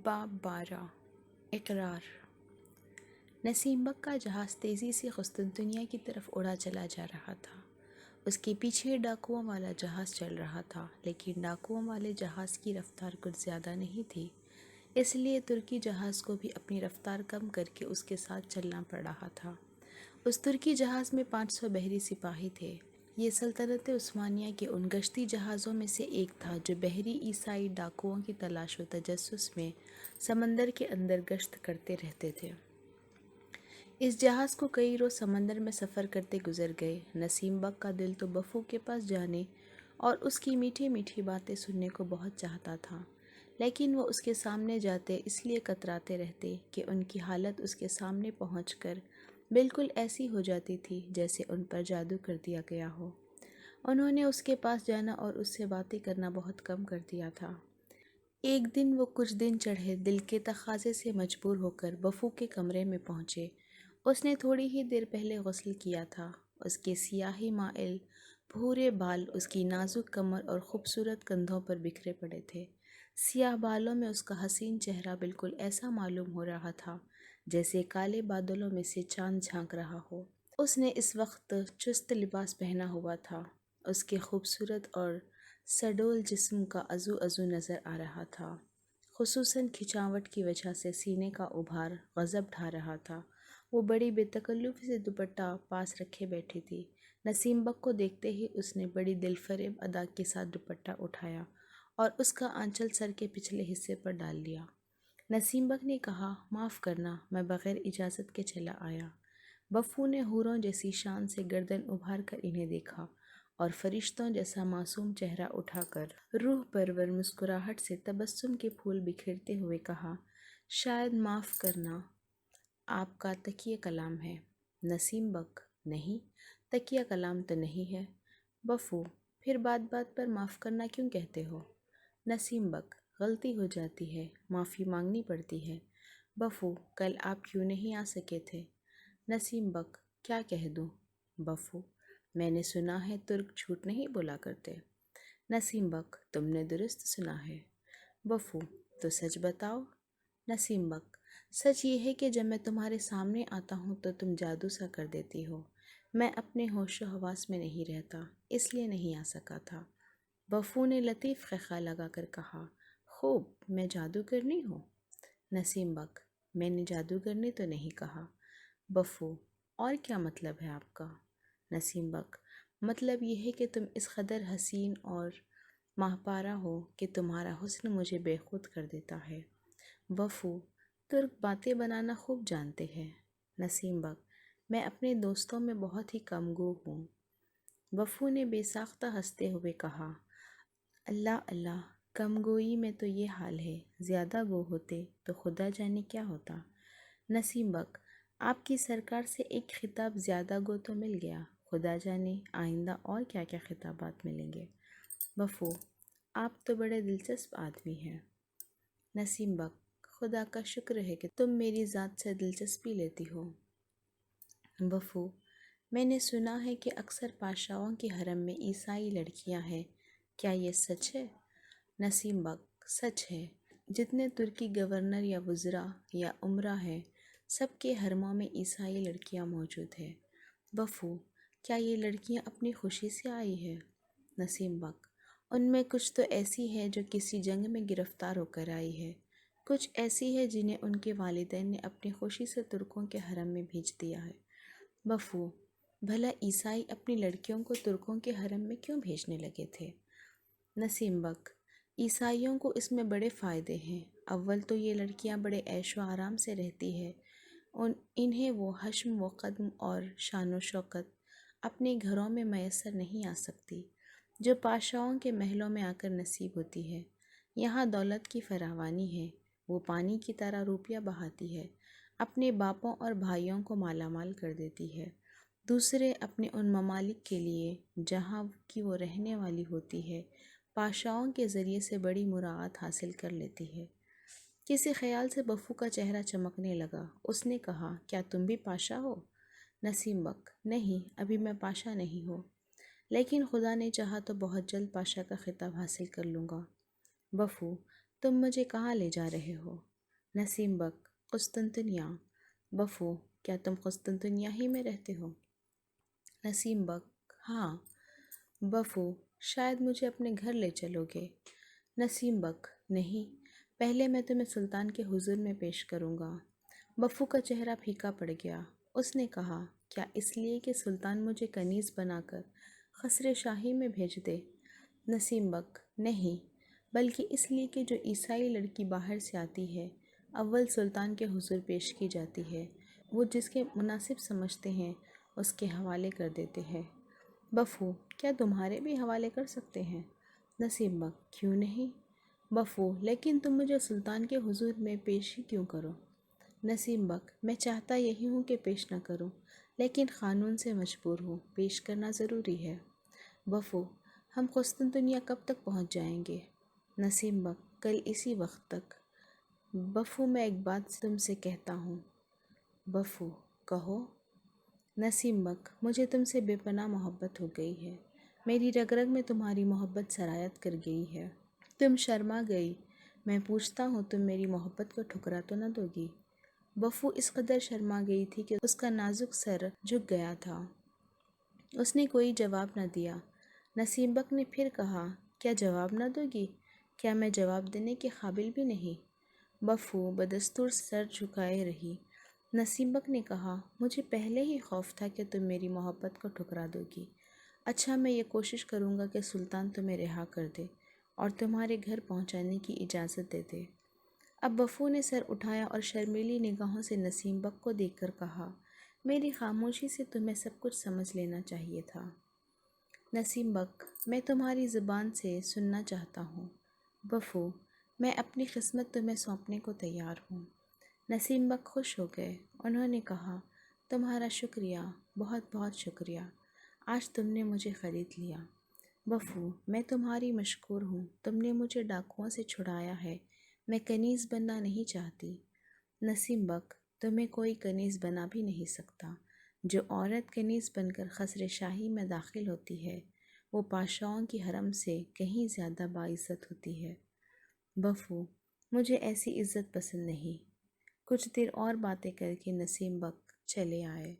باب 12 اقرار۔ نسیم بک کا جہاز تیزی سے قسطنطنیہ کی طرف اڑا چلا جا رہا تھا۔ اس کے پیچھے ڈاکوؤں والا جہاز چل رہا تھا، لیکن ڈاکوؤں والے جہاز کی رفتار کچھ زیادہ نہیں تھی، اس لیے ترکی جہاز کو بھی اپنی رفتار کم کر کے اس کے ساتھ چلنا پڑ رہا تھا۔ اس ترکی جہاز میں 500 بحری سپاہی تھے۔ یہ سلطنت عثمانیہ کے ان گشتی جہازوں میں سے ایک تھا جو بحری عیسائی ڈاکوؤں کی تلاش و تجسس میں سمندر کے اندر گشت کرتے رہتے تھے۔ اس جہاز کو کئی روز سمندر میں سفر کرتے گزر گئے۔ نسیم بک کا دل تو بفو کے پاس جانے اور اس کی میٹھی میٹھی باتیں سننے کو بہت چاہتا تھا، لیکن وہ اس کے سامنے جاتے اس لیے کتراتے رہتے کہ ان کی حالت اس کے سامنے پہنچ کر بالکل ایسی ہو جاتی تھی جیسے ان پر جادو کر دیا گیا ہو۔ انہوں نے اس کے پاس جانا اور اس سے باتیں کرنا بہت کم کر دیا تھا۔ ایک دن وہ کچھ دن چڑھے دل کے تقاضے سے مجبور ہو کر بفو کے کمرے میں پہنچے۔ اس نے تھوڑی ہی دیر پہلے غسل کیا تھا۔ اس کے سیاہی مائل بھورے بال اس کی نازک کمر اور خوبصورت کندھوں پر بکھرے پڑے تھے۔ سیاہ بالوں میں اس کا حسین چہرہ بالکل ایسا معلوم ہو رہا تھا جیسے کالے بادلوں میں سے چاند جھانک رہا ہو۔ اس نے اس وقت چست لباس پہنا ہوا تھا۔ اس کے خوبصورت اور سڈول جسم کا عضو عضو نظر آ رہا تھا، خصوصاً کھنچاوٹ کی وجہ سے سینے کا ابھار غضب ڈھا رہا تھا۔ وہ بڑی بے تکلفی سے دوپٹہ پاس رکھے بیٹھی تھی۔ نسیم بک کو دیکھتے ہی اس نے بڑی دل فریب ادا کے ساتھ دوپٹہ اٹھایا اور اس کا آنچل سر کے پچھلے حصے پر ڈال لیا۔ نسیم بک نے کہا، معاف کرنا، میں بغیر اجازت کے چلا آیا۔ بفو نے حوروں جیسی شان سے گردن ابھار کر انہیں دیکھا اور فرشتوں جیسا معصوم چہرہ اٹھا کر روح پرور مسکراہٹ سے تبسم کے پھول بکھیرتے ہوئے کہا، شاید معاف کرنا آپ کا تکیہ کلام ہے۔ نسیم بک، نہیں، تکیہ کلام تو نہیں ہے۔ بفو، پھر بات بات پر معاف کرنا کیوں کہتے ہو؟ نسیم بک، غلطی ہو جاتی ہے، معافی مانگنی پڑتی ہے۔ بفو، کل آپ کیوں نہیں آ سکے تھے؟ نسیم بک، کیا کہہ دوں؟ بفو، میں نے سنا ہے ترک جھوٹ نہیں بولا کرتے۔ نسیم بک، تم نے درست سنا ہے۔ بفو، تو سچ بتاؤ۔ نسیم بک، سچ یہ ہے کہ جب میں تمہارے سامنے آتا ہوں تو تم جادو سا کر دیتی ہو۔ میں اپنے ہوش و حواس میں نہیں رہتا، اس لیے نہیں آ سکا تھا۔ بفو نے لطیف خیخا لگا کر کہا، خوب، میں جادوگرنی ہوں؟ نسیم بک، میں نے جادوگرنی تو نہیں کہا۔ بفو، اور کیا مطلب ہے آپ کا؟ نسیم بک، مطلب یہ ہے کہ تم اس قدر حسین اور ماہپارہ ہو کہ تمہارا حسن مجھے بے خود کر دیتا ہے۔ بفو، ترک باتیں بنانا خوب جانتے ہیں۔ نسیم بک، میں اپنے دوستوں میں بہت ہی کم گو ہوں۔ بفو نے بے ساختہ ہنستے ہوئے کہا، اللہ اللہ، کم گوئی میں تو یہ حال ہے، زیادہ گو ہوتے تو خدا جانے کیا ہوتا۔ نسیم بک، آپ کی سرکار سے ایک خطاب زیادہ گو تو مل گیا، خدا جانے آئندہ اور کیا کیا خطابات ملیں گے۔ بفو، آپ تو بڑے دلچسپ آدمی ہیں۔ نسیم بک، خدا کا شکر ہے کہ تم میری ذات سے دلچسپی لیتی ہو۔ بفو، میں نے سنا ہے کہ اکثر پادشاہوں کے حرم میں عیسائی لڑکیاں ہیں، کیا یہ سچ ہے؟ نسیم بک، سچ ہے۔ جتنے ترکی گورنر یا وزراء یا امراء ہیں، سب کے حرموں میں عیسائی لڑکیاں موجود ہیں۔ بفو، کیا یہ لڑکیاں اپنی خوشی سے آئی ہیں؟ نسیم بک، ان میں کچھ تو ایسی ہے جو کسی جنگ میں گرفتار ہو کر آئی ہے، کچھ ایسی ہے جنہیں ان کے والدین نے اپنی خوشی سے ترکوں کے حرم میں بھیج دیا ہے۔ بفو، بھلا عیسائی اپنی لڑکیوں کو ترکوں کے حرم میں کیوں بھیجنے لگے تھے؟ نسیم بک، عیسائیوں کو اس میں بڑے فائدے ہیں۔ اول تو یہ لڑکیاں بڑے عیش و آرام سے رہتی ہے، انہیں وہ حشم و قدم اور شان و شوکت اپنے گھروں میں میسر نہیں آ سکتی جو پادشاہوں کے محلوں میں آ کر نصیب ہوتی ہے۔ یہاں دولت کی فراوانی ہے، وہ پانی کی طرح روپیہ بہاتی ہے، اپنے باپوں اور بھائیوں کو مالا مال کر دیتی ہے، دوسرے اپنے ان ممالک کے لیے جہاں کی وہ رہنے والی ہوتی ہے پادشاہوں کے ذریعے سے بڑی مراعات حاصل کر لیتی ہے۔ کسی خیال سے بفو کا چہرہ چمکنے لگا۔ اس نے کہا، کیا تم بھی پاشا ہو؟ نسیم بک، نہیں، ابھی میں پاشا نہیں ہوں، لیکن خدا نے چاہا تو بہت جلد پاشا کا خطاب حاصل کر لوں گا۔ بفو، تم مجھے کہاں لے جا رہے ہو؟ نسیم بک: قسطنطنیہ۔ بفو: کیا تم قسطنطنیہ ہی میں رہتے ہو؟ نسیم بک: ہاں۔ بفو: شاید مجھے اپنے گھر لے چلو گے؟ نسیم بک: نہیں، پہلے میں تمہیں سلطان کے حضور میں پیش کروں گا۔ بفو کا چہرہ پھیکا پڑ گیا۔ اس نے کہا، کیا اس لیے کہ سلطان مجھے کنیز بنا کر قصر شاہی میں بھیج دے؟ نسیم بک: نہیں، بلکہ اس لیے کہ جو عیسائی لڑکی باہر سے آتی ہے اول سلطان کے حضور پیش کی جاتی ہے، وہ جس کے مناسب سمجھتے ہیں اس کے حوالے کر دیتے ہیں۔ بفو: کیا تمہارے بھی حوالے کر سکتے ہیں؟ نسیم بک: کیوں نہیں؟ بفو: لیکن تم مجھے سلطان کے حضور میں پیش ہی کیوں کرو؟ نسیم بک: میں چاہتا یہی ہوں کہ پیش نہ کروں، لیکن قانون سے مجبور ہوں، پیش کرنا ضروری ہے۔ بفو: ہم قسطنطنیہ کب تک پہنچ جائیں گے؟ نسیم بک: کل اسی وقت تک۔ بفو: میں ایک بات تم سے کہتا ہوں۔ بفو: کہو۔ نسیم بک: مجھے تم سے بے پناہ محبت ہو گئی ہے، میری رگ رگ میں تمہاری محبت سرایت کر گئی ہے۔ تم شرما گئی، میں پوچھتا ہوں تم میری محبت کو ٹھکرا تو نہ دو گی؟ بفو اس قدر شرما گئی تھی کہ اس کا نازک سر جھک گیا تھا۔ اس نے کوئی جواب نہ دیا۔ نسیم بک نے پھر کہا، کیا جواب نہ دو گی؟ کیا میں جواب دینے کے قابل بھی نہیں؟ بفو بدستور سر جھکائے رہی۔ نسیم بک نے کہا، مجھے پہلے ہی خوف تھا کہ تم میری محبت کو ٹھکرا دو گی۔ اچھا، میں یہ کوشش کروں گا کہ سلطان تمہیں رہا کر دے اور تمہارے گھر پہنچانے کی اجازت دے دے۔ اب بفو نے سر اٹھایا اور شرمیلی نگاہوں سے نسیم بک کو دیکھ کر کہا، میری خاموشی سے تمہیں سب کچھ سمجھ لینا چاہیے تھا۔ نسیم بک: میں تمہاری زبان سے سننا چاہتا ہوں۔ بفو: میں اپنی قسمت تمہیں سونپنے کو تیار ہوں۔ نسیم بک خوش ہو گئے۔ انہوں نے کہا، تمہارا شکریہ، بہت بہت شکریہ، آج تم نے مجھے خرید لیا۔ بفو: میں تمہاری مشکور ہوں، تم نے مجھے ڈاکوؤں سے چھڑایا ہے، میں کنیز بننا نہیں چاہتی۔ نسیم بک: تمہیں کوئی کنیز بنا بھی نہیں سکتا۔ جو عورت کنیز بن کر قصر شاہی میں داخل ہوتی ہے وہ بادشاہوں کی حرم سے کہیں زیادہ باعزت ہوتی ہے۔ بفو: مجھے ایسی عزت پسند نہیں۔ کچھ دیر اور باتیں کر کے نسیم بک چلے آئے۔